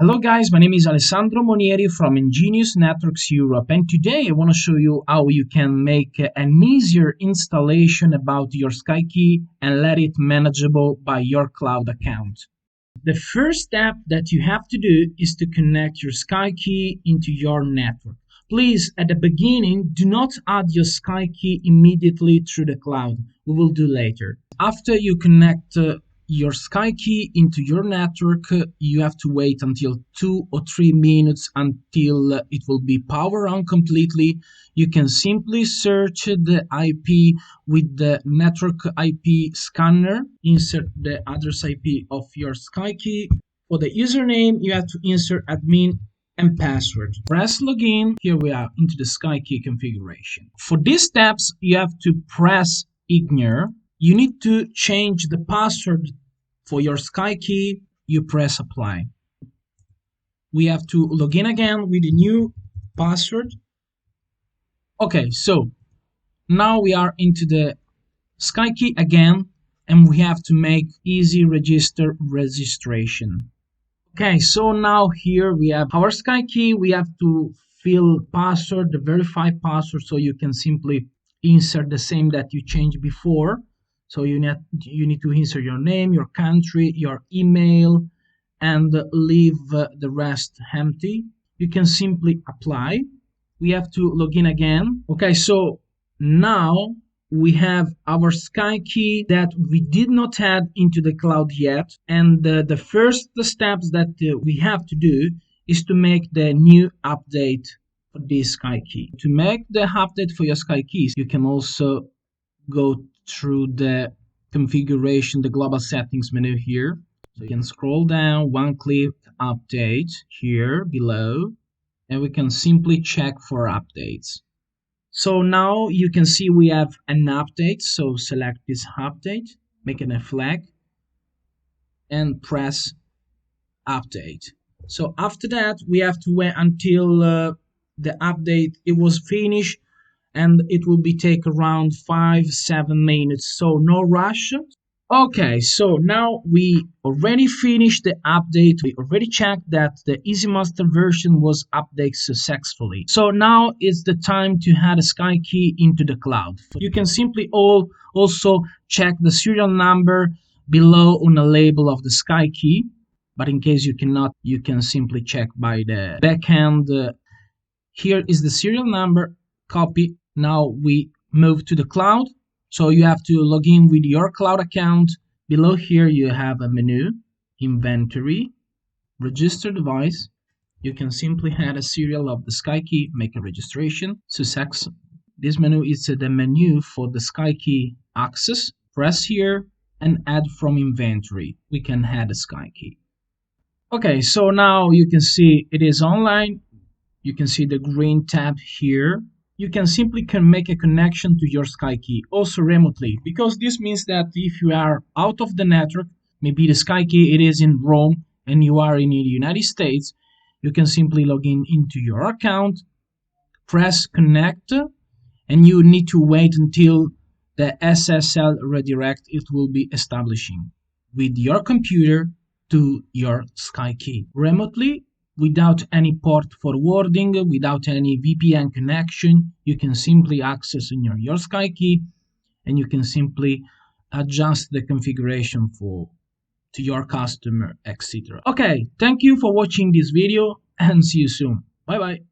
Hello guys, my name is Alessandro Monieri from EnGenius Networks Europe, and today I want to show you how you can make an easier installation about your SkyKey and let it manageable by your cloud account. The first step that you have to do is to connect your SkyKey into your network. Please, at the beginning, do not add your SkyKey immediately through the cloud. We will do later. After you connect your SkyKey into your network, you have to wait until 2 or 3 minutes until it will be power on completely. You can simply search the IP with the network IP scanner, insert the address IP of your SkyKey. For the username, you have to insert admin and password. Press login. Here we are into the SkyKey configuration. For these steps, you have to press ignore. You need to change the password for your SkyKey. You press apply. We have to log in again with a new password. Okay, so now we are into the SkyKey again, and we have to make easy register registration. Okay, so now here we have our SkyKey. We have to fill password, the verified password, so you can simply insert the same that you changed before. So you need to insert your name, your country, your email, and leave the rest empty. You can simply apply. We have to log in again. Okay, so now we have our SkyKey that we did not add into the cloud yet. And the first steps that we have to do is to make the new update for this SkyKey. To make the update for your SkyKeys, you can also go through the configuration, the global settings menu here. So you can scroll down, one click update here below, and we can simply check for updates. So now you can see we have an update. So select this update, make it a flag, and press update. So after that, we have to wait until the update it was finished, and it will be take around 5-7 minutes, so no rush. Okay, so now we already finished the update. We already checked that the EasyMaster version was updated successfully. So now it's the time to add a SkyKey into the cloud. You can simply also check the serial number below on the label of the SkyKey, but in case you cannot, you can simply check by the backend. Here is the serial number, copy. Now we move to the cloud. So you have to log in with your cloud account. Below here you have a menu, inventory, register device. You can simply add a serial of the SkyKey, make a registration, success. This menu is the menu for the SkyKey access. Press here and add from inventory. We can add a SkyKey. Okay, so now you can see it is online. You can see the green tab here. You can simply make a connection to your SkyKey, also remotely, because this means that if you are out of the network, maybe the SkyKey it is in Rome and you are in the United States, you can simply log in into your account, press connect, and you need to wait until the SSL redirect it will be establishing with your computer to your SkyKey remotely. Without any port forwarding, without any VPN connection, you can simply access in your SkyKey, and you can simply adjust the configuration to your customer, etc. Okay, thank you for watching this video, and see you soon. Bye bye.